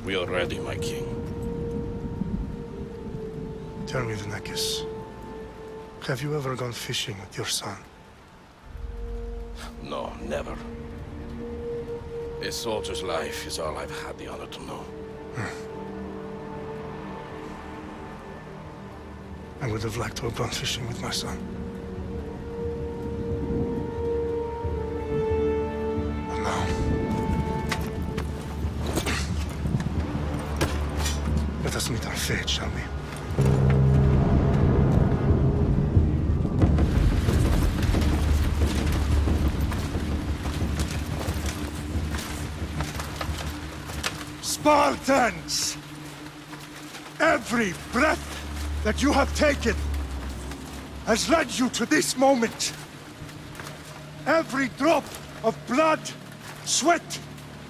We are ready, my king. Tell me, Vinakis, have you ever gone fishing with your son? No, never. A soldier's life is all I've had the honor to know. I would have liked to have gone fishing with my son. But now... Let us meet our fate, shall we? Spartans! Every breath that you have taken has led you to this moment. Every drop of blood, sweat,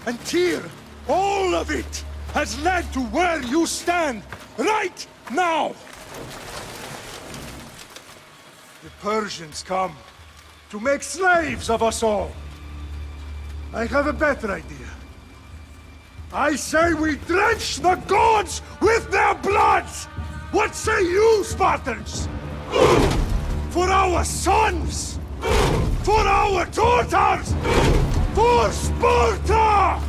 and tear, all of it has led to where you stand right now. The Persians come to make slaves of us all. I have a better idea. I say we drench the gods with their bloods! What say you, Spartans? For our sons! For our daughters! For Sparta!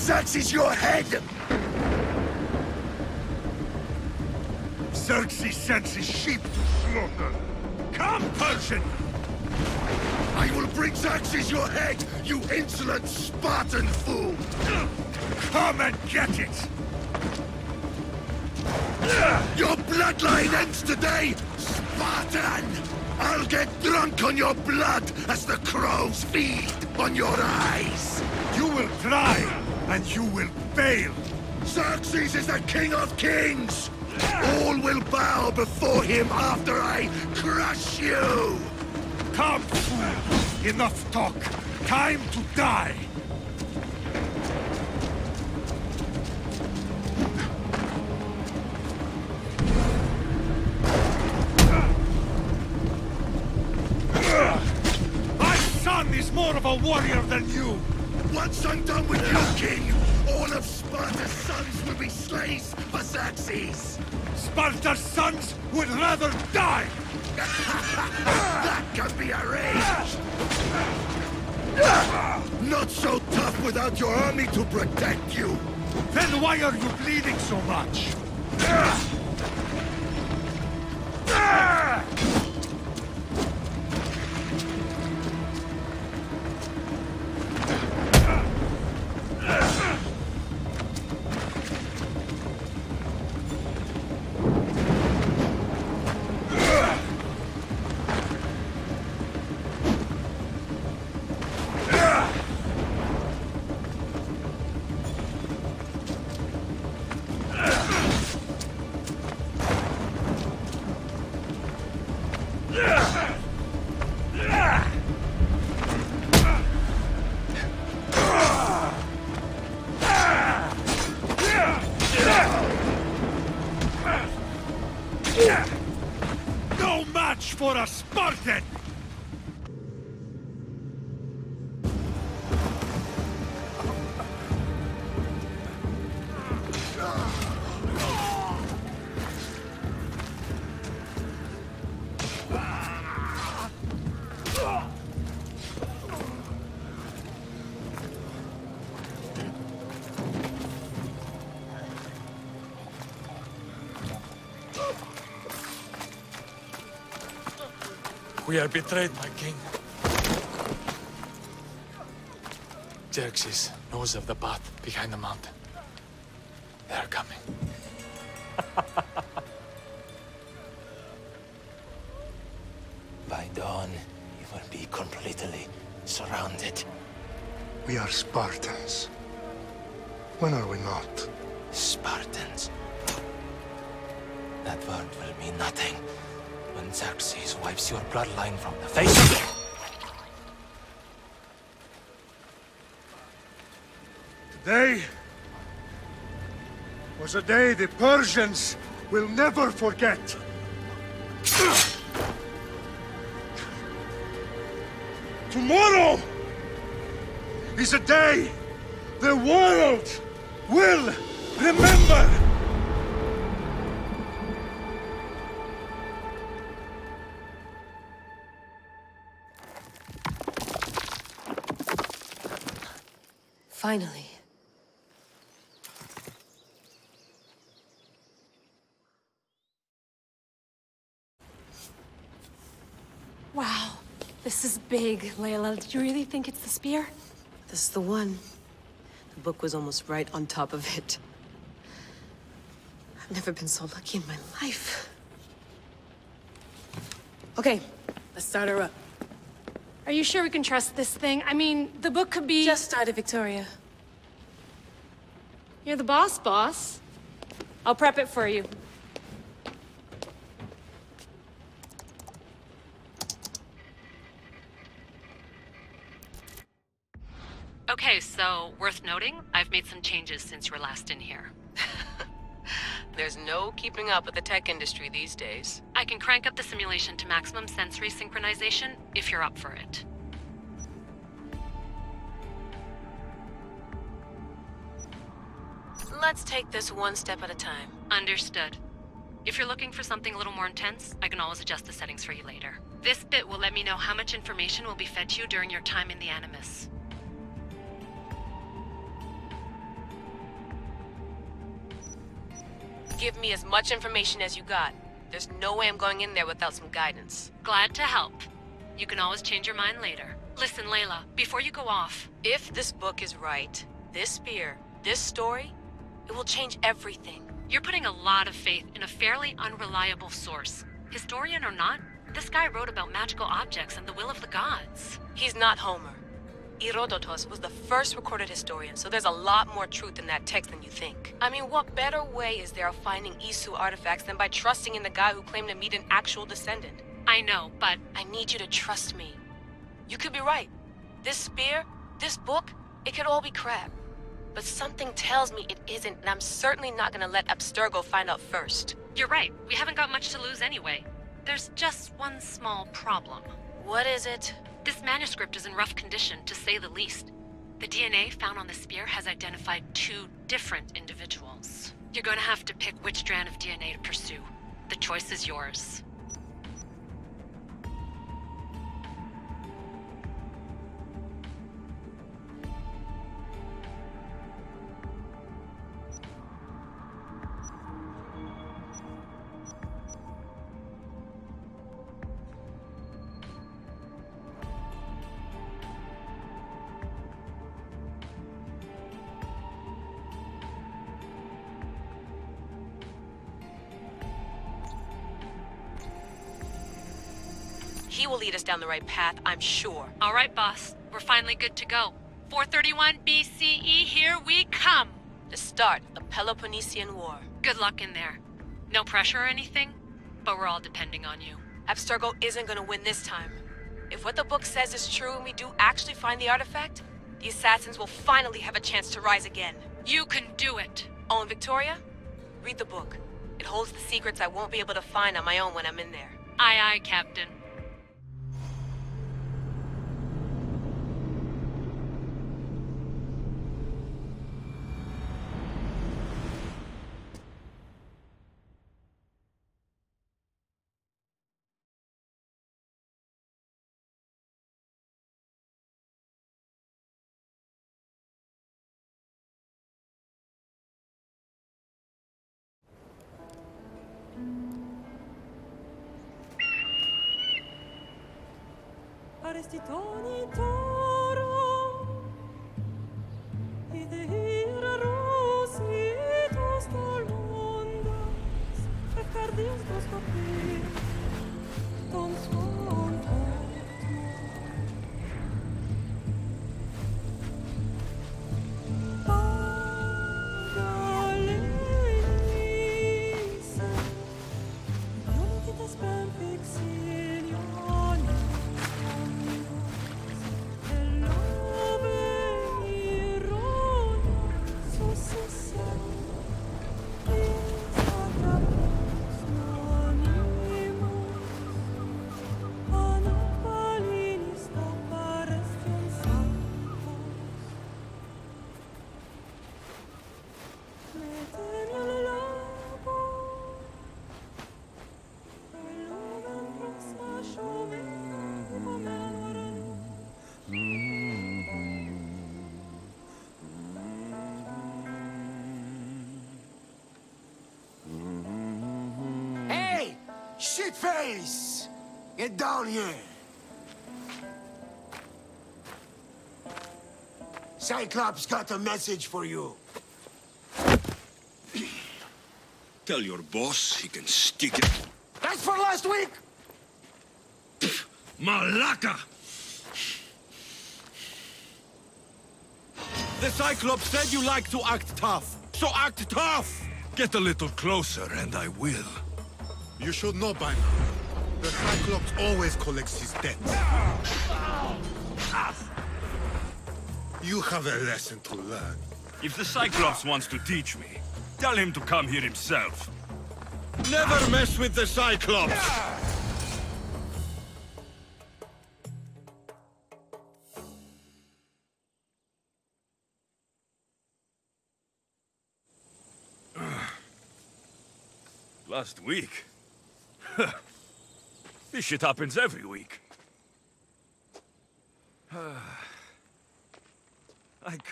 Xerxes your head! Xerxes sends his sheep to slaughter. Come, Persian! I will bring Xerxes your head, you insolent Spartan fool! Come and get it! Your bloodline ends today, Spartan! I'll get drunk on your blood as the crows feed on your eyes! You will try, and you will fail! Xerxes is the king of kings! All will bow before him after I crush you! Come, fool! Enough talk! Time to die! My son is more of a warrior than you! Once I'm done with you, king, all of Sparta's sons will be slaves for Xerxes! Sparta's sons would rather die! That can be arranged! Not so tough without your army to protect you! Then why are you bleeding so much? No match for a Spartan! We are betrayed, my king. Xerxes knows of the path behind the mountain. They are coming. By dawn, you will be completely surrounded. We are Spartans. When are we not? Spartans. That word will mean nothing when Xerxes wipes your bloodline from the face of it. Today was a day the Persians will never forget. Tomorrow is a day the world will remember. Finally. Wow, this is big, Layla. Did you really think it's the spear? This is the one. The book was almost right on top of it. I've never been so lucky in my life. Okay, let's start her up. Are you sure we can trust this thing? I mean, the book could be... Just started, Victoria. You're the boss. I'll prep it for you. Okay, so worth noting, I've made some changes since you were last in here. There's no keeping up with the tech industry these days. I can crank up the simulation to maximum sensory synchronization if you're up for it. Let's take this one step at a time. Understood. If you're looking for something a little more intense, I can always adjust the settings for you later. This bit will let me know how much information will be fed to you during your time in the Animus. Give me as much information as you got. There's no way I'm going in there without some guidance. Glad to help. You can always change your mind later. Listen, Layla, before you go off, If this book is right, this spear, this story, it will change everything. you're putting a lot of faith in a fairly unreliable source. Historian or not, this guy wrote about magical objects and the will of the gods. He's not Homer. Herodotus was the first recorded historian, so there's a lot more truth in that text than you think. I mean, what better way is there of finding Isu artifacts than by trusting in the guy who claimed to meet an actual descendant? I know, but I need you to trust me. You could be right. This spear, this book, it could all be crap. But something tells me it isn't, and I'm certainly not gonna let Abstergo find out first. you're right. We haven't got much to lose anyway. There's just one small problem. What is it? This manuscript is in rough condition, to say the least. The DNA found on the spear has identified 2 different individuals. You're gonna have to pick which strand of DNA to pursue. The choice is yours. He will lead us down the right path, I'm sure. All right, boss. We're finally good to go. 431 BCE, here we come! The start of the Peloponnesian War. Good luck in there. No pressure or anything, but we're all depending on you. Abstergo isn't gonna win this time. If what the book says is true and we do actually find the artifact, the assassins will finally have a chance to rise again. You can do it! Oh, and Victoria? Read the book. It holds the secrets I won't be able to find on my own when I'm in there. Aye, aye, Captain. Arestitoni toro, ide ira rositos tolondas, precardios dos copir, ton son Pagalisa, non ti te spem fixinioni. Hey! Shitface! Get down here! Cyclops got a message for you. Tell your boss he can stick it. That's for last week! Malaka! The Cyclops said you like to act tough, so act tough! Get a little closer and I will. You should know by now. The Cyclops always collects his debts. You have a lesson to learn. If the Cyclops wants to teach me, tell him to come here himself. Never mess with the Cyclops! Last week? This shit happens every week. I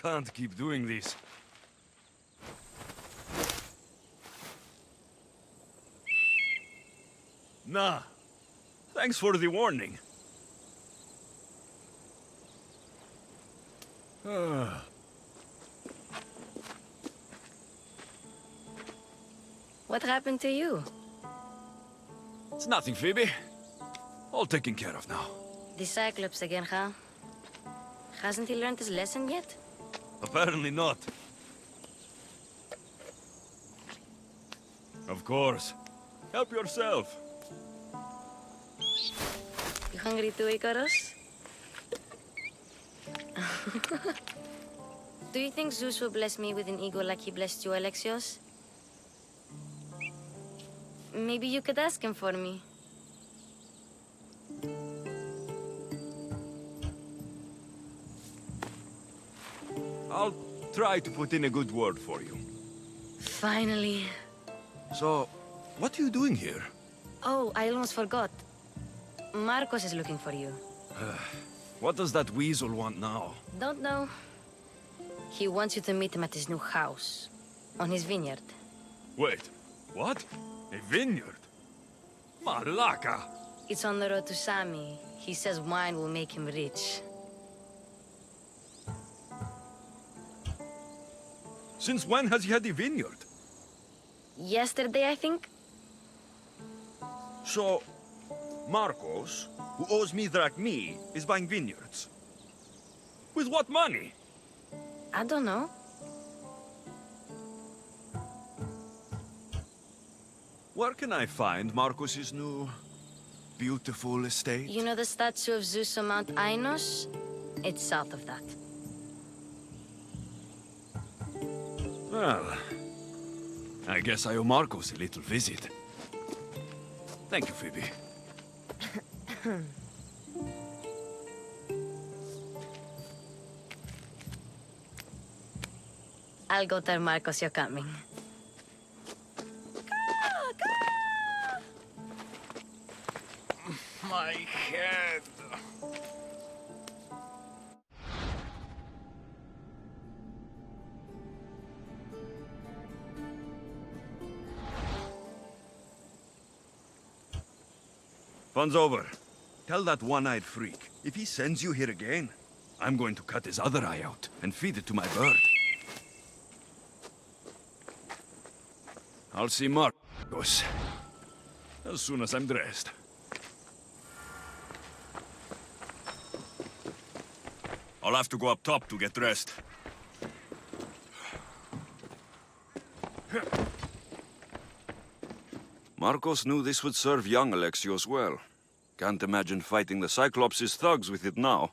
can't keep doing this. Nah. Thanks for the warning. What happened to you? It's nothing, Phoebe. All taken care of now. The Cyclops again, huh? Hasn't he learned his lesson yet? Apparently not. Of course. Help yourself. You hungry too, Icarus? Do you think Zeus will bless me with an ego like he blessed you, Alexios? Maybe you could ask him for me. I'll try to put in a good word for you. Finally. So, what are you doing here? Oh, I almost forgot. Marcos is looking for you. What does that weasel want now? Don't know. He wants you to meet him at his new house. On his vineyard. Wait, what? A vineyard? Malaka! It's on the road to Sami. He says wine will make him rich. Since when has he had a vineyard? Yesterday, I think? So, Marcos, who owes me drachmi, is buying vineyards. With what money? I don't know. Where can I find Marcos's new, beautiful estate? You know the statue of Zeus on Mount Ainos? It's south of that. Well, I guess I owe Marcos a little visit. Thank you, Phoebe. I'll go tell Marcos you're coming. My head. Fun's over. Tell that one-eyed freak, if he sends you here again, I'm going to cut his other eye out and feed it to my bird. I'll see Marcos as soon as I'm dressed. I'll have to go up top to get dressed. Marcos knew this would serve young Alexios well. Can't imagine fighting the Cyclops' thugs with it now.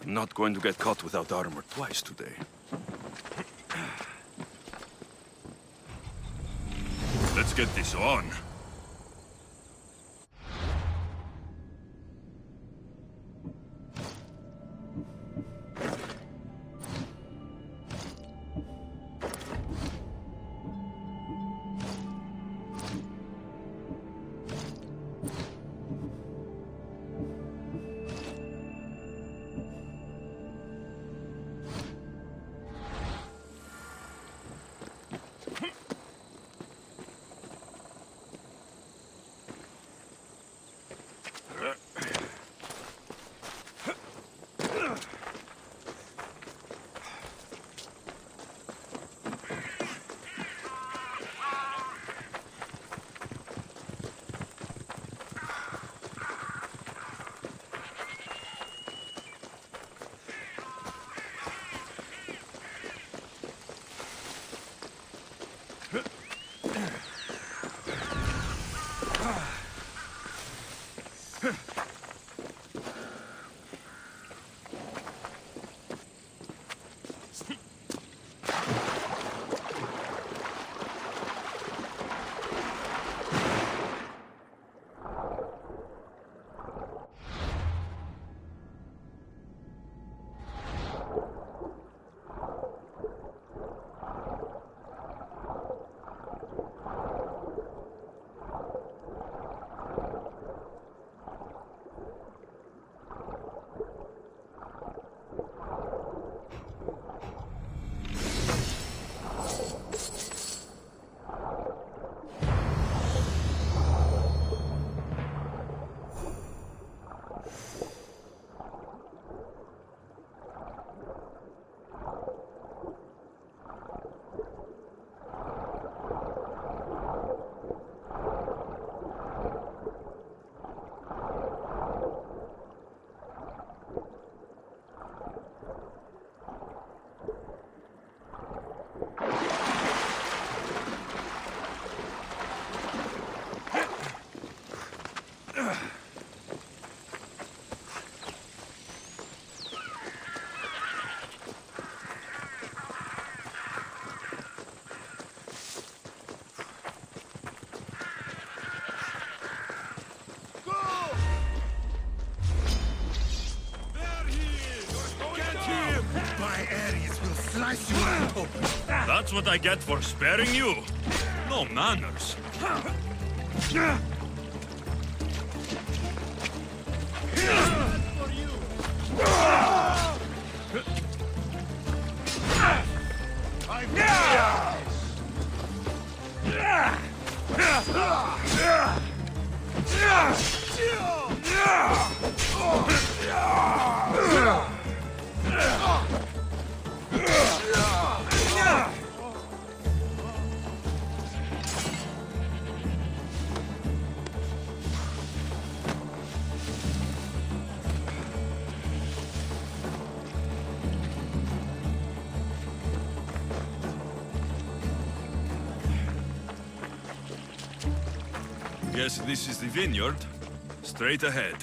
I'm not going to get caught without armor twice today. Let's get this on. That's what I get for sparing you. No manners. Guess this is the vineyard. Straight ahead.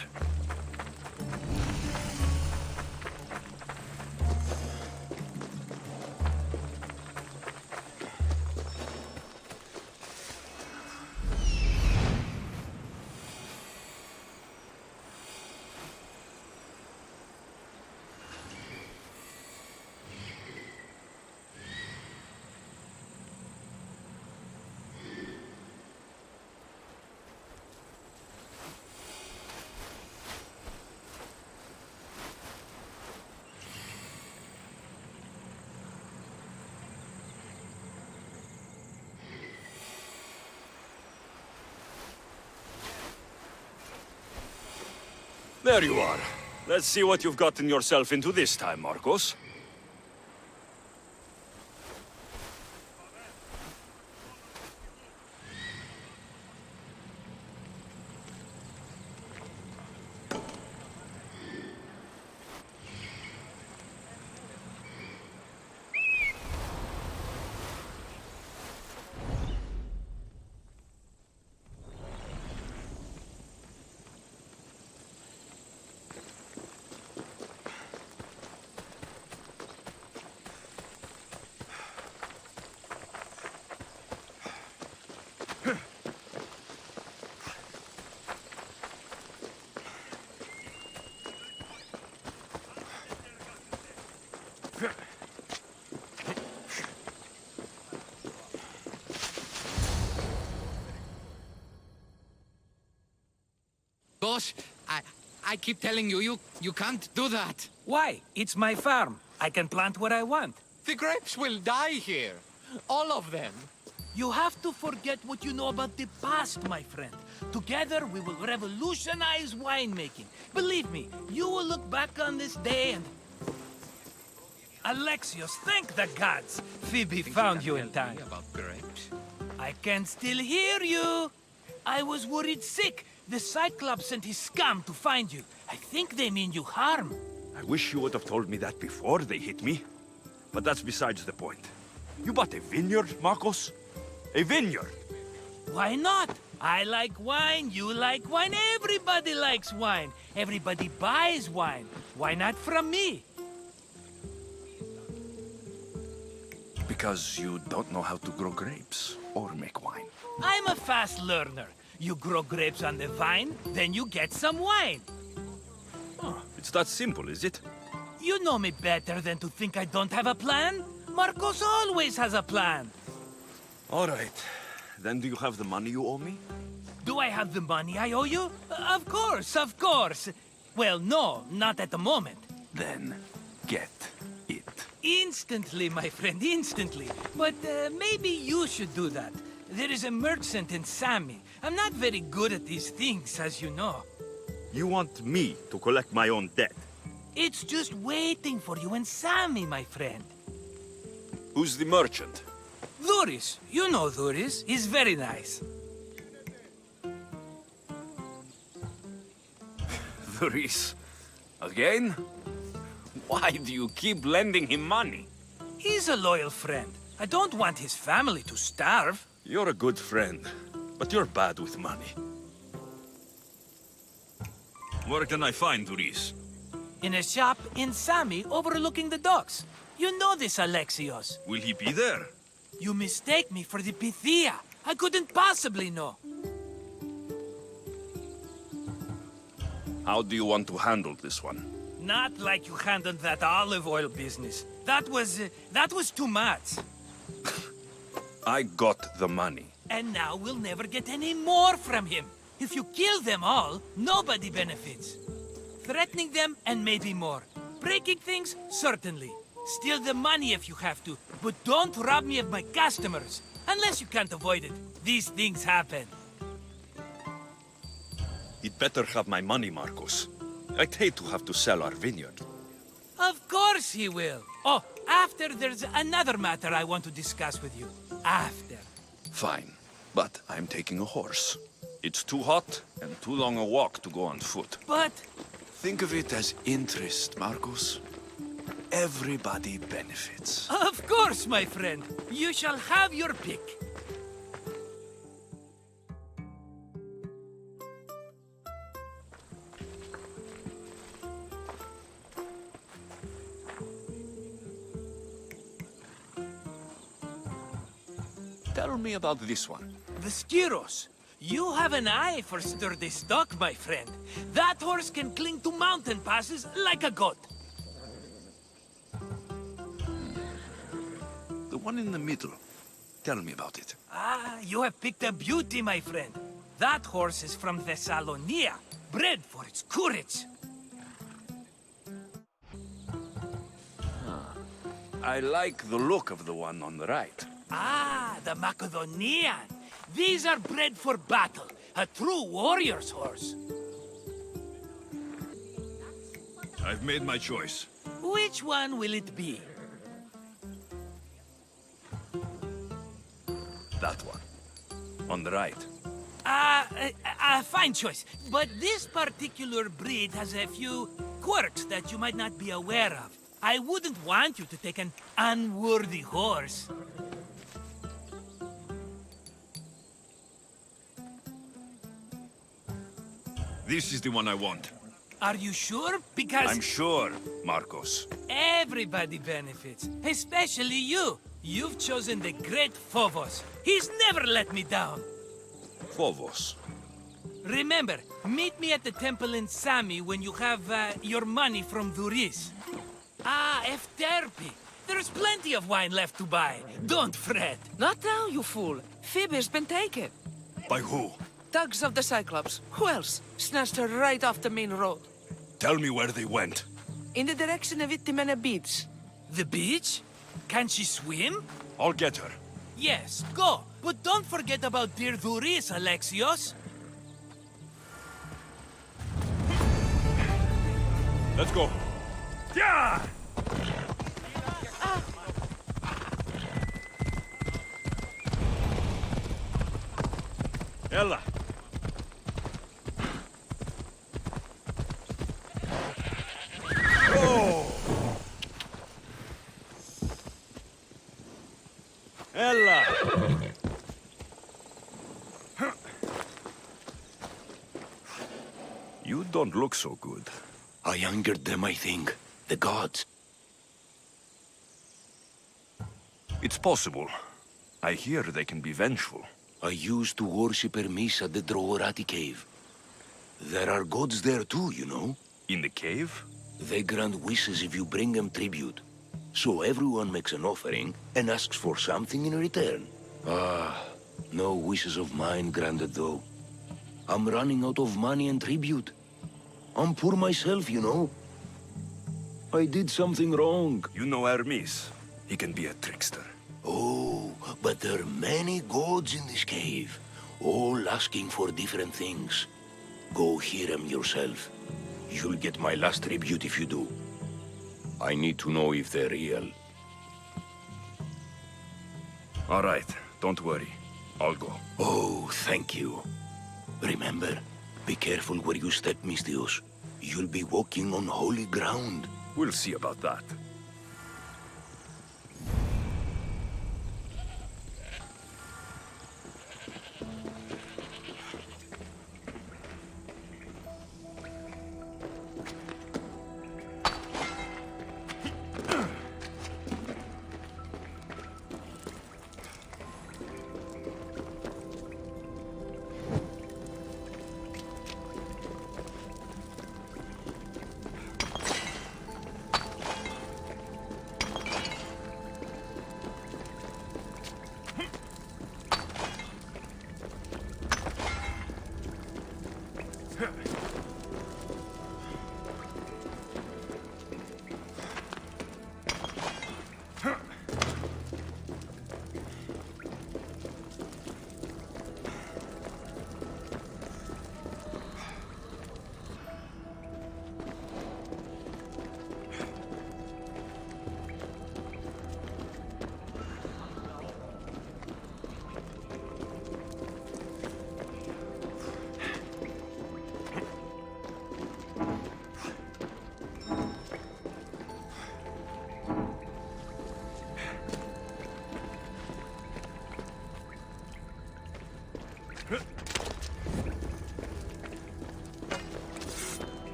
There you are. Let's see what you've gotten yourself into this time, Marcos. Boss, I keep telling you, you can't do that. Why? It's my farm. I can plant what I want. The grapes will die here. All of them. You have to forget what you know about the past, my friend. Together, we will revolutionize winemaking. Believe me, you will look back on this day and... Alexios, thank the gods! Phoebe found you in time. About grapes? I can still hear you! I was worried sick. The Cyclops sent his scum to find you. I think they mean you harm. I wish you would have told me that before they hit me. But that's besides the point. You bought a vineyard, Marcos? A vineyard? Why not? I like wine, you like wine, everybody likes wine. Everybody buys wine. Why not from me? Because you don't know how to grow grapes or make wine. I'm a fast learner. You grow grapes on the vine, then you get some wine. Oh, it's that simple, is it? You know me better than to think I don't have a plan. Marcos always has a plan. All right. Then do you have the money you owe me? Do I have the money I owe you? Of course, of course. Well, no, not at the moment. Then get it. Instantly, my friend, instantly. But maybe you should do that. There is a merchant in Sami. I'm not very good at these things, as you know. You want me to collect my own debt? It's just waiting for you in Sami, my friend. Who's the merchant? Dhuris. You know Dhuris. He's very nice. Dhuris? Again? Why do you keep lending him money? He's a loyal friend. I don't want his family to starve. You're a good friend, but you're bad with money. Where can I find Dhuris? In a shop in Sami overlooking the docks. You know this, Alexios. Will he be there? You mistake me for the Pythia. I couldn't possibly know. How do you want to handle this one? Not like you handled that olive oil business. that was too much. I got the money. And now we'll never get any more from him. If you kill them all, nobody benefits. Threatening them, and maybe more. Breaking things, certainly. Steal the money if you have to, but don't rob me of my customers. Unless you can't avoid it. These things happen. He'd better have my money, Marcos. I'd hate to have to sell our vineyard. Of course he will. Oh, after there's another matter I want to discuss with you. After. Fine, but I'm taking a horse. It's too hot and too long a walk to go on foot. But... Think of it as interest, Marcos. Everybody benefits. Of course, my friend. You shall have your pick. Tell me about this one. The Skiros. You have an eye for sturdy stock, my friend. That horse can cling to mountain passes like a goat. The one in the middle. Tell me about it. Ah, you have picked a beauty, my friend. That horse is from Thessalonia, bred for its courage. I like the look of the one on the right. Ah, the Macedonian. These are bred for battle. A true warrior's horse. I've made my choice. Which one will it be? That one. On the right. Fine choice. But this particular breed has a few quirks that you might not be aware of. I wouldn't want you to take an unworthy horse. This is the one I want. Are you sure? Because... I'm sure, Marcos. everybody benefits. Especially you. You've chosen the great Phobos. He's never let me down. Phobos. Remember, meet me at the temple in Sami when you have your money from Duris. Ah, Efterpi. There's plenty of wine left to buy. Don't fret. Not now, you fool. Phoebe's been taken. By who? Thugs of the Cyclops. Who else? Snatched her right off the main road. Tell me where they went. In the direction of Itimena Beach. The beach? Can she swim? I'll get her. Yes, go. But don't forget about dear Duris, Alexios. Let's go. Yeah! Ella. Oh! Ella. You don't look so good. I angered them, I think. The gods. It's possible. I hear they can be vengeful. I used to worship Hermes at the Droorati cave. There are gods there too, you know. In the cave? They grant wishes if you bring them tribute. So everyone makes an offering and asks for something in return. Ah, no wishes of mine granted though. I'm running out of money and tribute. I'm poor myself, you know. I did something wrong. You know Hermes. He can be a trickster. Oh, but there are many gods in this cave, all asking for different things. Go hear them yourself. You'll get my last tribute if you do. I need to know if they're real. All right, don't worry. I'll go. Oh, thank you. Remember, be careful where you step, Mistios. You'll be walking on holy ground. We'll see about that.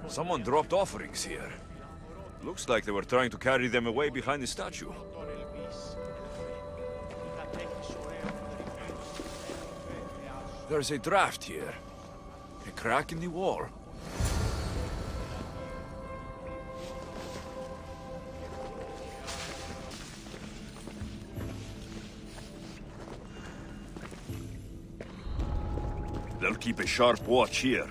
Someone dropped offerings here. Looks like they were trying to carry them away behind the statue. There's a draft here. A crack in the wall. They'll keep a sharp watch here.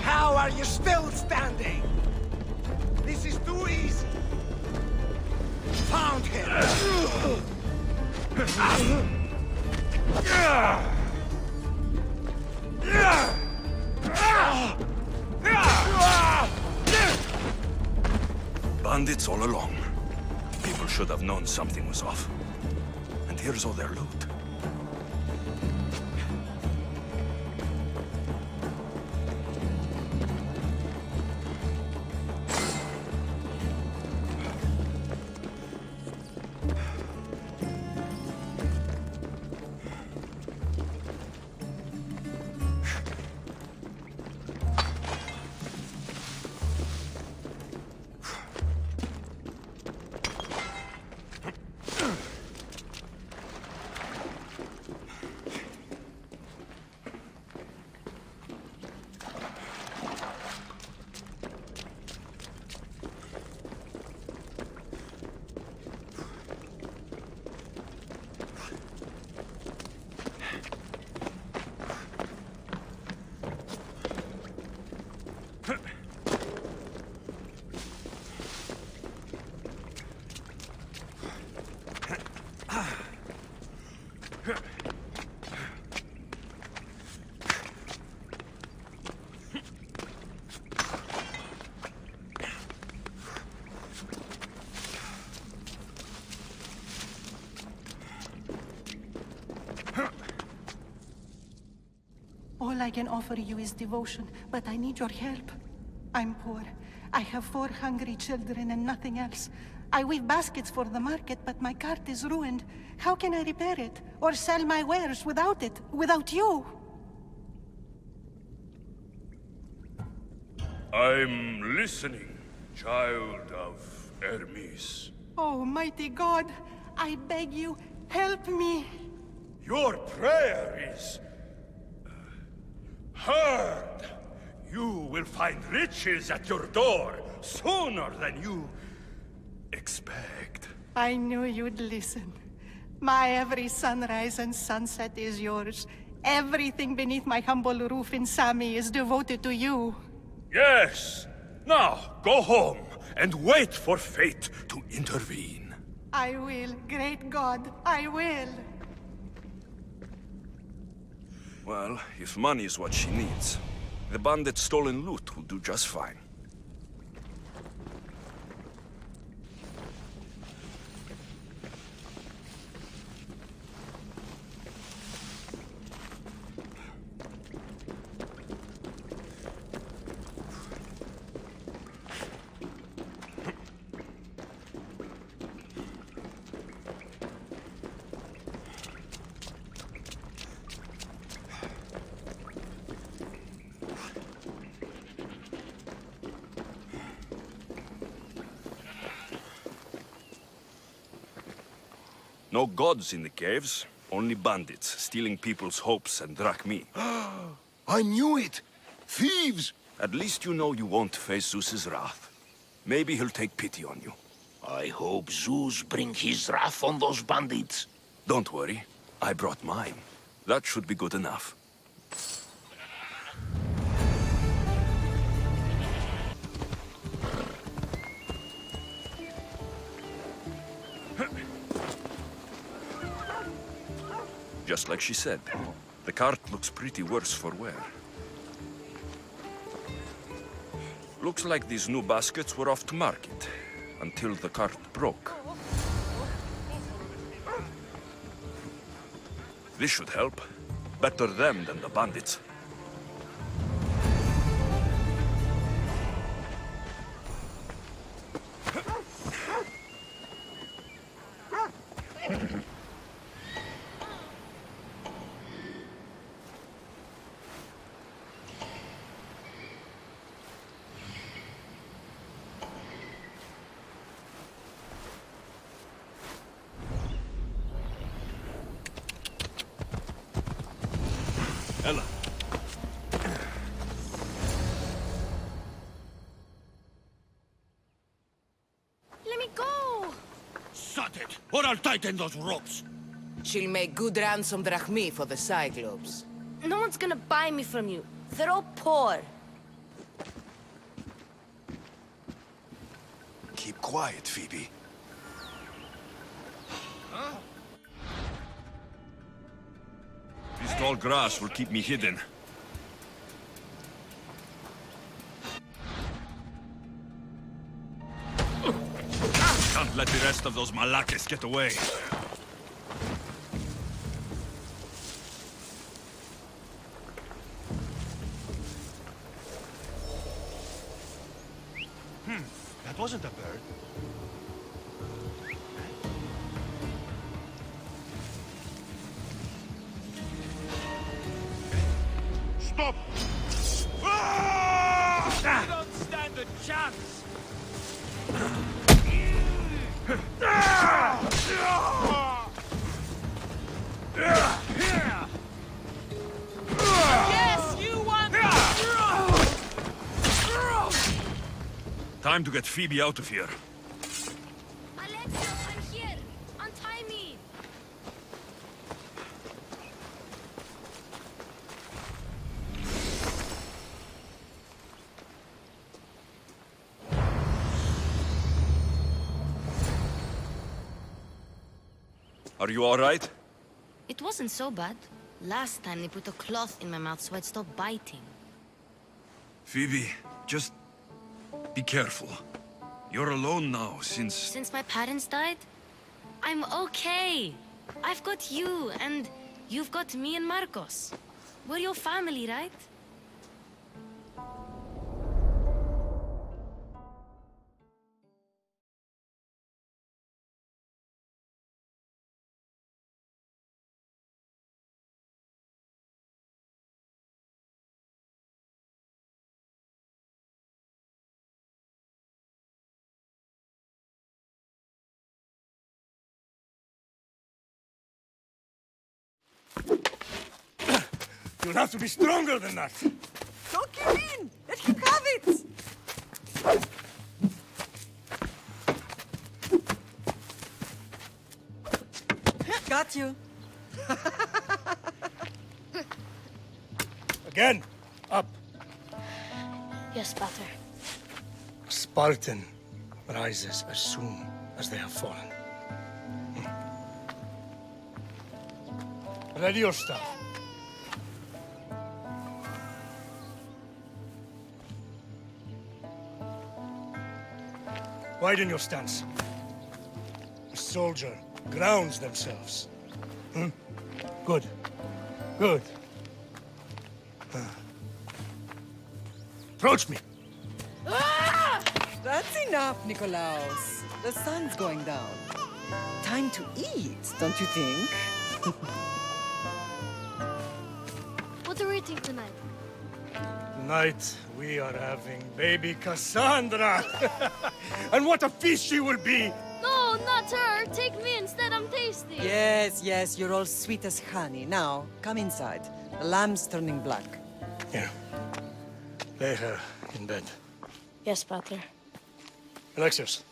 How are you still standing? This is too easy. Found him. Bandits all along. People should have known something was off. And here's all their loot. All I can offer you is devotion, but I need your help. I'm poor. I have 4 hungry children and nothing else. I weave baskets for the market, but my cart is ruined. How can I repair it? Or sell my wares without it? Without you? I'm listening, child of Hermes. Oh, mighty God, I beg you, help me. Your prayer is heard. You will find riches at your door sooner than you expect. I knew you'd listen. My every sunrise and sunset is yours. Everything beneath my humble roof in Sami is devoted to you. Yes. Now, go home and wait for fate to intervene. I will, great God, I will. Well, if money is what she needs, the bandit's stolen loot will do just fine. No gods in the caves, only bandits, stealing people's hopes and drachmi. I knew it! Thieves! At least you know you won't face Zeus's wrath. Maybe he'll take pity on you. I hope Zeus bring his wrath on those bandits. Don't worry, I brought mine. That should be good enough. Just like she said, the cart looks pretty worse for wear. Looks like these new baskets were off to market, until the cart broke. This should help. Better them than the bandits. Ella. Let me go! Shut it, or I'll tighten those ropes. She'll make good ransom drachmi for the Cyclops. No one's gonna buy me from you. They're all poor. Keep quiet, Phoebe. This tall grass will keep me hidden. Can't let the rest of those malakes get away. That wasn't a bird. Stop! You don't stand a chance! Yes, you want Time to get Phoebe out of here. Alexio, I'm here. Untie me. Are you all right? It wasn't so bad. Last time they put a cloth in my mouth so I'd stop biting. Phoebe, just be careful. You're alone now since... Since my parents died, I'm okay. I've got you, and you've got me and Marcos. We're your family, right? You'll have to be stronger than that. Don't give in! Let him have it! Got you. Again, up. Yes, Pater. A Spartan rises as soon as they have fallen. Ready your staff. Widen your stance. A soldier grounds themselves. Good. Good. Approach me. That's enough, Nikolaos. The sun's going down. Time to eat, don't you think? What are we eating tonight? Tonight, we are having baby Cassandra. And what a feast she will be! No, not her. Take me instead. I'm tasty. Yes, yes, you're all sweet as honey. Now, come inside. The lamb's turning black. Here. Lay her in bed. Yes, Pater. Alexios.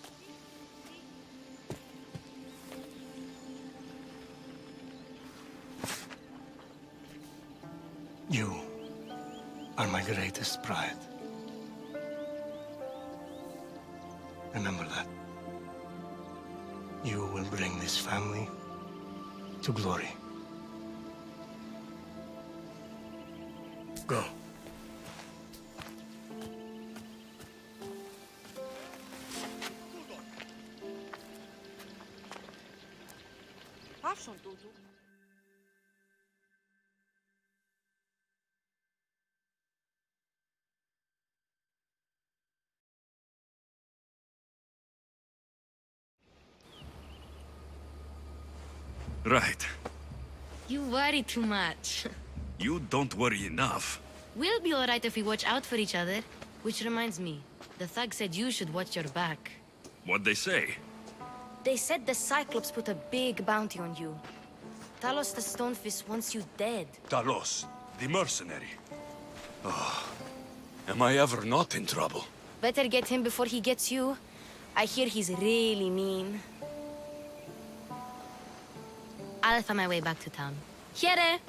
You are my greatest pride. Remember that. You will bring this family to glory. Go. Right. You worry too much. You don't worry enough. We'll be alright if we watch out for each other. Which reminds me, the thug said you should watch your back. What'd they say? They said the Cyclops put a big bounty on you. Talos the Stonefist wants you dead. Talos, the mercenary. Oh, am I ever not in trouble? Better get him before he gets you. I hear he's really mean. I'll find my way back to town. Here!